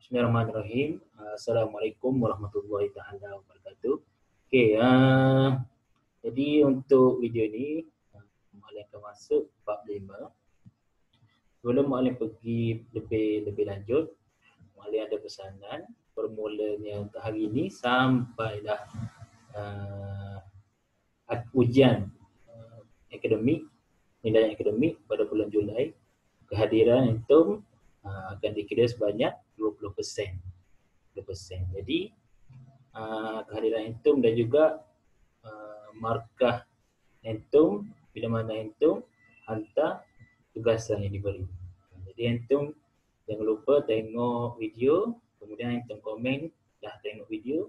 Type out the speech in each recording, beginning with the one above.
Bismillahirrahmanirrahim. Assalamualaikum warahmatullahi taala wabarakatuh. Okey, jadi untuk video ni Muallim akan masuk bab 5. Sebelum Muallim pergi lebih lanjut, Muallim ada pesanan permulanya untuk hari ini sampailah ujian akademik, nilai akademik pada bulan Julai. Kehadiran antum akan dikira sebanyak 20%. Jadi kehadiran antum dan juga markah antum bila mana antum hantar tugasan yang diberi. Jadi antum jangan lupa tengok video, kemudian antum komen dah tengok video,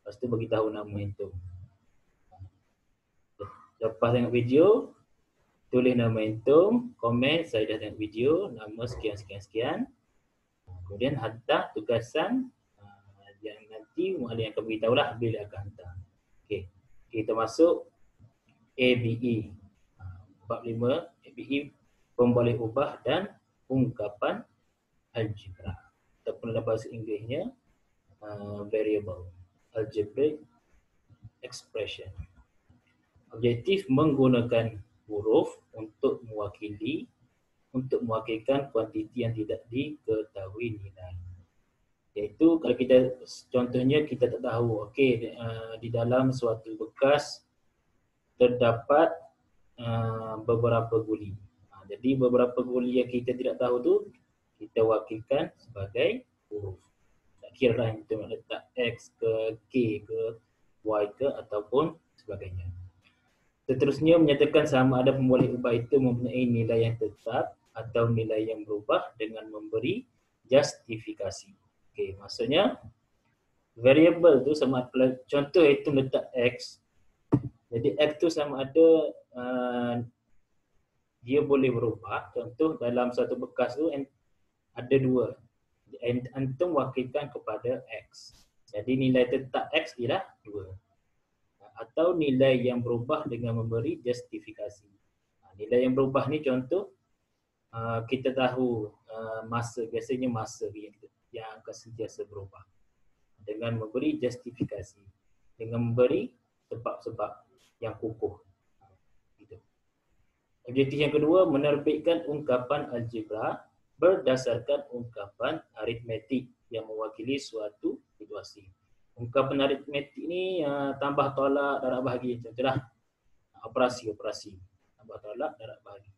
lepas tu bagi tahu nama antum. Lepas tengok video, tulis nama antum, komen saya dah tengok video, nama sekian. Kemudian hantar tugasan yang nanti Muallim akan beritahulah bila akan hantar. Okey, kita masuk ABE. Bab 5, ABE, pemboleh ubah dan ungkapan algebra. Ataupun dalam bahasa Inggerisnya variable, algebraic expression. Objektif menggunakan huruf untuk mewakilkan kuantiti yang tidak diketahui nilai. Iaitu kalau kita contohnya kita tak tahu, okey, di dalam suatu bekas terdapat beberapa guli. Jadi beberapa guli yang kita tidak tahu tu kita wakilkan sebagai huruf. Tak kira lah itu nak letak X ke K ke Y ke ataupun sebagainya. Seterusnya menyatakan sama ada pemboleh ubah itu mempunyai nilai yang tetap atau nilai yang berubah dengan memberi justifikasi. Okey, maksudnya variable tu sama ada, contoh itu letak X. Jadi X tu sama ada dia boleh berubah. Contoh dalam satu bekas tu ada 2. Antum wakilkan kepada X. Jadi nilai tetap X ialah 2. Atau nilai yang berubah dengan memberi justifikasi. Nilai yang berubah ni contoh kita tahu masa, biasanya masa yang akan sentiasa berubah dengan memberi justifikasi, dengan memberi sebab-sebab yang kukuh. Gitu. Objektif yang kedua, menerbitkan ungkapan algebra berdasarkan ungkapan aritmetik yang mewakili suatu situasi. Ungkapan aritmetik ni tambah tolak darab bahagi, contohlah operasi, tambah tolak darab bahagi.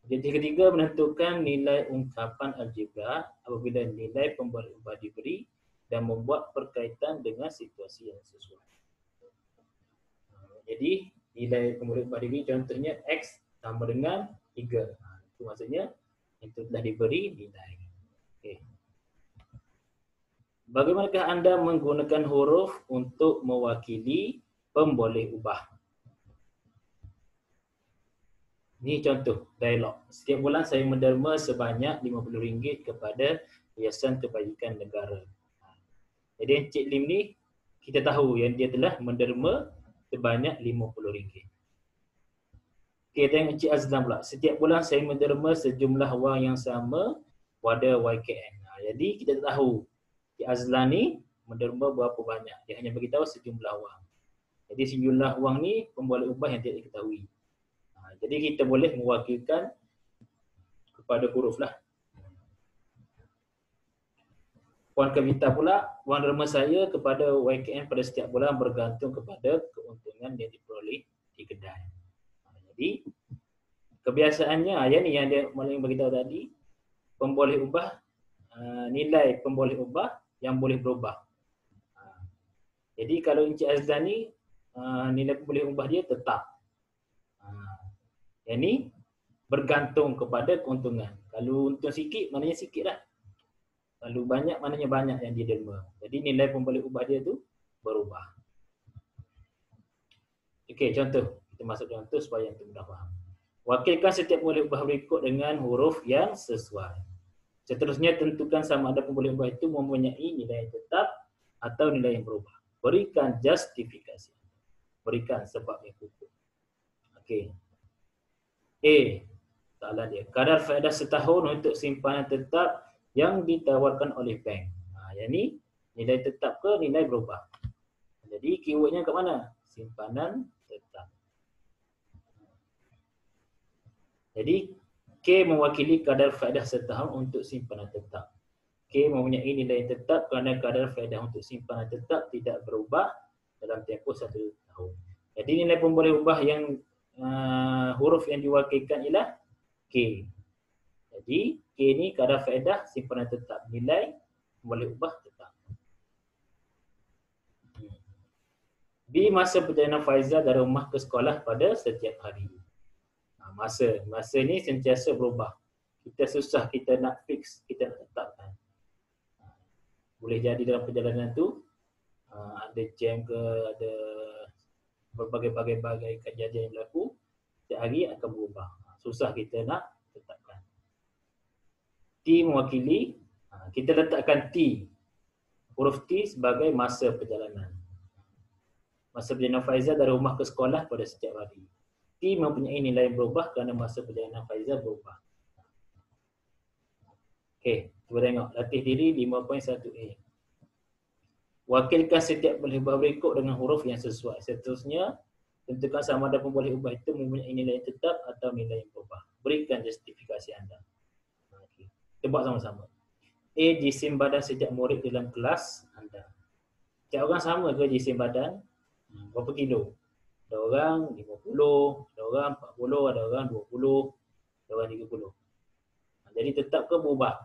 Objektif ketiga, menentukan nilai ungkapan algebra apabila nilai pemboleh ubah diberi dan membuat perkaitan dengan situasi yang sesuai. Jadi nilai pemboleh ubah diberi contohnya X sama dengan 3. Itu maksudnya itu telah diberi nilai. Okey. Bagaimanakah anda menggunakan huruf untuk mewakili pemboleh ubah? Ini contoh dialog. Setiap bulan saya menderma sebanyak RM50 kepada Yayasan Kebajikan Negara. Jadi Encik Lim ni kita tahu yang dia telah menderma sebanyak RM50. Okey, tengok Encik Azlan pula. Setiap bulan saya menderma sejumlah wang yang sama pada YKN. Jadi kita tahu Encik Azlan ni menderma berapa banyak. Dia hanya beritahu sejumlah wang. Jadi sejumlah wang ni pemboleh ubah yang tidak diketahui. Jadi kita boleh mewakilkan kepada huruf lah. Puan Kavita pula, wang derma saya kepada YKN pada setiap bulan bergantung kepada keuntungan yang diperoleh di kedai. Jadi kebiasaannya, yang ni yang dia Muallim beritahu tadi, pemboleh ubah, nilai pemboleh ubah yang boleh berubah. Jadi kalau Encik Azlan ni nilai pemboleh ubah dia tetap. Yang ni bergantung kepada keuntungan. Kalau untung sikit, maknanya sikit lah. Kalau banyak, maknanya banyak yang dia derma. Jadi nilai pemboleh ubah dia tu berubah. Okey, contoh. Kita masuk contoh supaya yang mudah faham. Wakilkan setiap pemboleh ubah berikut dengan huruf yang sesuai. Seterusnya tentukan sama ada pemboleh ubah itu mempunyai nilai yang tetap atau nilai yang berubah. Berikan justifikasi. Berikan sebab yang kukuh. Okey. A. Soalan dia. Kadar faedah setahun untuk simpanan tetap yang ditawarkan oleh bank. Yang ni nilai tetap ke nilai berubah. Jadi keywordnya kat mana? Simpanan tetap. Jadi K mewakili kadar faedah setahun untuk simpanan tetap. K mempunyai nilai tetap kerana kadar faedah untuk simpanan tetap tidak berubah dalam tempoh 1 tahun. Jadi nilai pemboleh ubah yang huruf yang diwakilkan ialah K. Jadi K ni kadar faedah simpanan tetap, nilai pemboleh ubah tetap. B masa perjalanan Faizal dari rumah ke sekolah pada setiap hari. Masa ni sentiasa berubah. Kita susah kita nak fix, kita nak tetapkan. Boleh jadi dalam perjalanan tu ada jam ke, ada berbagai-bagai kejadian yang berlaku, setiap hari akan berubah. Susah kita nak tetapkan. T mewakili, kita letakkan T, huruf T sebagai masa perjalanan. Masa perjalanan Faizal dari rumah ke sekolah pada setiap hari. T mempunyai nilai yang berubah kerana masa perjalanan Faizal berubah. Okey, cuba tengok. Latih diri 5.1a. Wakilkan setiap pemboleh ubah berikut dengan huruf yang sesuai. Seterusnya, tentukan sama ada pemboleh ubah itu mempunyai nilai yang tetap atau nilai yang berubah. Berikan justifikasi anda. Okay. Kita buat sama-sama. A. Jisim badan setiap murid dalam kelas anda. Setiap orang sama ke jisim badan? Berapa kilo? Ada orang 50, ada orang 40, ada orang 20, ada orang 30. Jadi tetap ke berubah?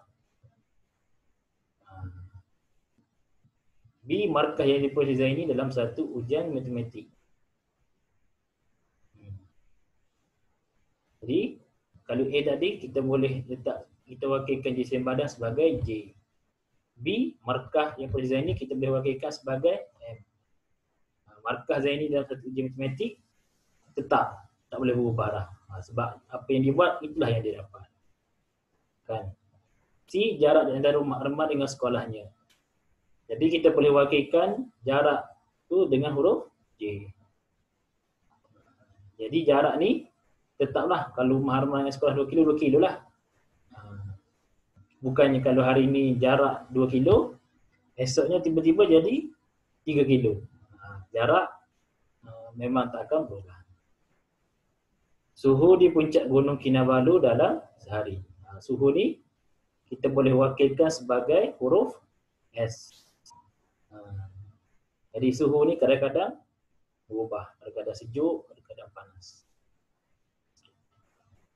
B. Markah yang diperdizaini dalam satu ujian matematik. Jadi kalau A tadi kita boleh letak, kita wakilkan jisim badan sebagai J. B. Markah yang diperdizaini kita boleh wakilkan sebagai M. Markah Zaini dalam satu ujian matematik tetap tak boleh berubah dah. Sebab apa yang dibuat itulah yang dia dapat. Kan? C. Jarak antara rumah Arman dengan sekolahnya. Jadi kita boleh wakilkan jarak tu dengan huruf J. Jadi jarak ni tetaplah, kalau rumah Arman dengan sekolah 2 kilo, 2 kilo lah. Bukannya kalau hari ni jarak 2 kilo, esoknya tiba-tiba jadi 3 kilo. Jarak memang tak akan berubah. Suhu di puncak Gunung Kinabalu dalam sehari. Suhu ni kita boleh wakilkan sebagai huruf S. Jadi suhu ni kadang-kadang berubah. Kadang-kadang sejuk, kadang-kadang panas.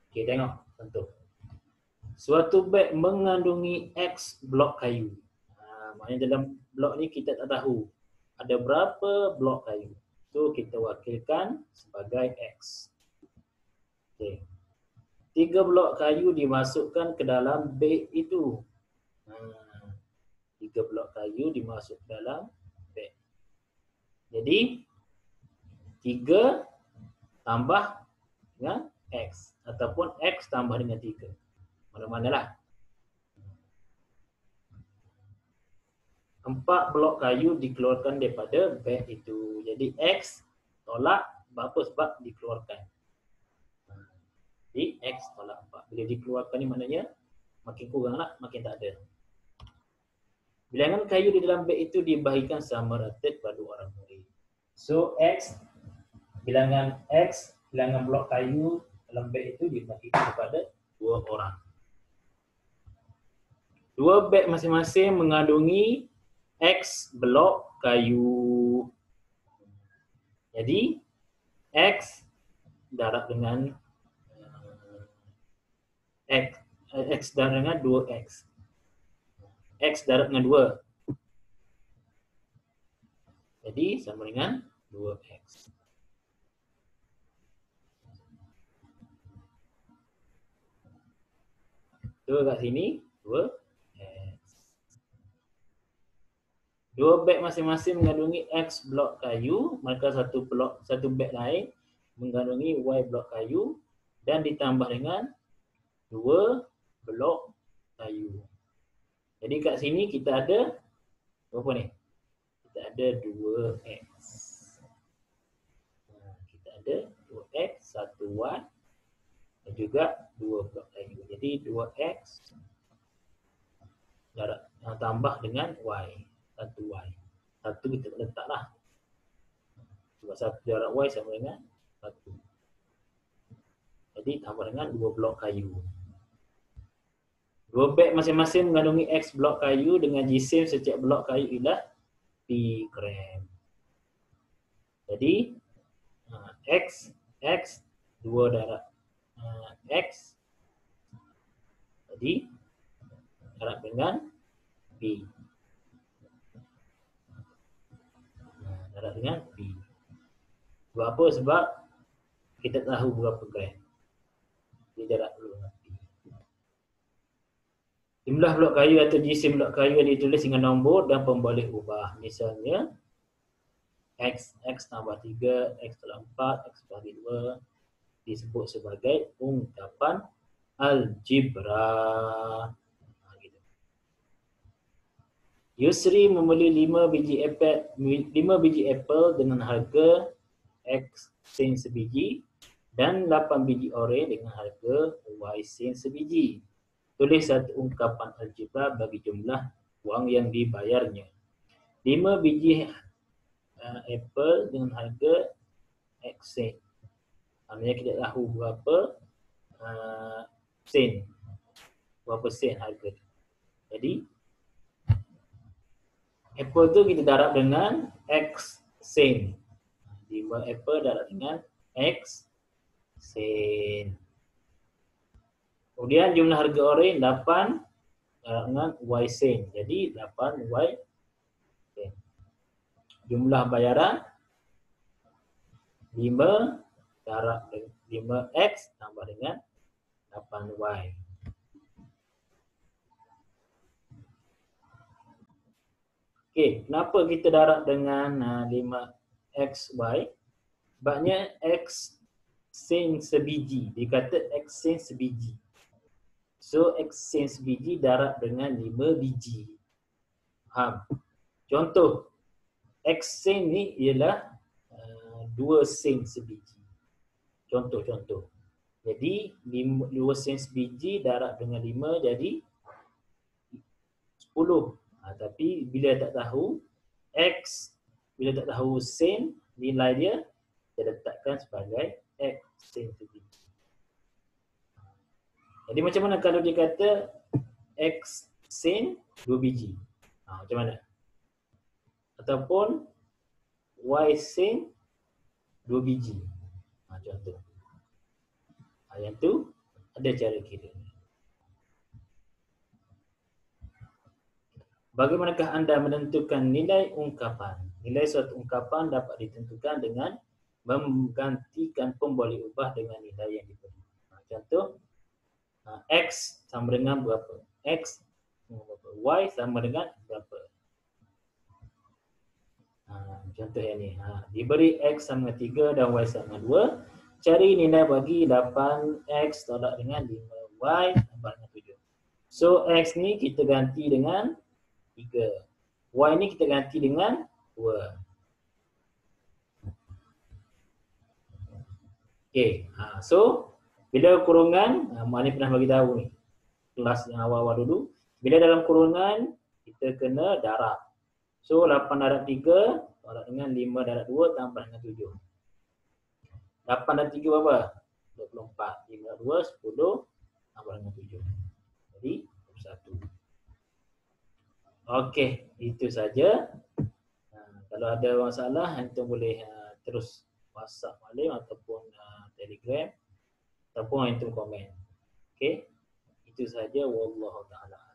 Okey, tengok contoh. Suatu beg mengandungi X blok kayu. Maknanya dalam blok ni kita tak tahu ada berapa blok kayu. So kita wakilkan sebagai X. Okay. 3 blok kayu dimasukkan ke dalam beg itu. 3 blok kayu dimasuk ke dalam beg. Jadi 3 tambah dengan X ataupun X tambah dengan 3. Mana-manalah. 4 blok kayu dikeluarkan daripada beg itu. Jadi X tolak berapa sebab dikeluarkan. Jadi X tolak 4. Bila dikeluarkan ni maknanya makin kurang lah, makin tak ada. Bilangan kayu di dalam beg itu dibahagikan sama rata kepada orang murid. So X, bilangan blok kayu dalam beg itu dibahagikan kepada 2 orang. 2 beg masing-masing mengandungi X blok kayu. Jadi X darab dengan X darab dengan 2X. X darab dengan 2. Jadi sama dengan 2X. So kat sini 2X. 2 beg masing-masing mengandungi X blok kayu, maka satu beg lain mengandungi Y blok kayu dan ditambah dengan 2 blok kayu. Jadi kat sini kita ada berapa ni? Kita ada 2X. Kita ada 2X, 1Y dan juga 2 blok kayu. Jadi 2X Darab tambah dengan Y. 1Y. 1 kita letaklah. Sebab 1 darab Y sama dengan 1. Jadi tambah dengan 2 blok kayu. 2 beg masing-masing mengandungi X blok kayu dengan jisim setiap blok kayu ialah P gram. Jadi X 2 darab X. Jadi darab dengan P. Darab dengan P. Sebab apa? Sebab kita tahu berapa gram. Jadi darab dulu dengan P. Jumlah blok kayu atau jisim blok kayu yang ditulis dengan nombor dan pemboleh ubah. Misalnya X tambah 3, X tambah 4, X bagi 2 disebut sebagai ungkapan algebra. Gitu. Yusri membeli 5 biji apple dengan harga X sen sebiji dan 8 biji oreh dengan harga Y sen sebiji. Tulis satu ungkapan algebra bagi jumlah wang yang dibayarnya. 5 biji apple dengan harga X sen. Maksudnya kita tahu berapa sen. Berapa sen harga. Jadi apple tu kita darab dengan X sen. 5 apple darab dengan X sen. Kemudian jumlah harga oreh 8 darab dengan Y sen. Jadi 8 Y sen. Jumlah bayaran 5 darab 5X tambah dengan 8Y. Okey, kenapa kita darab dengan 5XY? Sebabnya X sen sebiji. Dikata X sen sebiji. So X sen sebiji darab dengan 5 biji. Faham? Contoh, X sen ni ialah 2 sen sebiji. Contoh. Jadi 2 sen sebiji darab dengan 5 jadi 10. Tapi bila tak tahu X, bila tak tahu sen, nilai dia kita letakkan sebagai X sen sebiji. Jadi macam mana kalau dia kata X sen 2 biji? Macam mana? Ataupun Y sen 2 biji. Contoh. Yang tu ada cara kira. Bagaimanakah anda menentukan nilai ungkapan? Nilai suatu ungkapan dapat ditentukan dengan menggantikan pemboleh ubah dengan nilai yang diberi. Contoh, X sama dengan berapa? X sama berapa? Y sama dengan berapa? Contoh yang ni. Diberi X sama dengan 3 dan Y sama dengan 2. Cari nilai bagi 8X tolak dengan 5Y tambah dengan 7. So X ni kita ganti dengan 3. Y ni kita ganti dengan 2. Okay. So bila kurungan, Mak ni pernah bagi tahu ni. Kelas yang awal-awal dulu. Bila dalam kurungan, kita kena darab. So 8 darab 3 tolak dengan 5 darab 2 tambah dengan 7. 8 dan 3 berapa? 24. 5 dan 2, 10 tambah dengan 7. Jadi 21. Okey, itu saja. Kalau ada masalah, antum boleh terus WhatsApp Malim ataupun Telegram ataupun antum komen. Okey, itu saja. Wallahu ta'ala.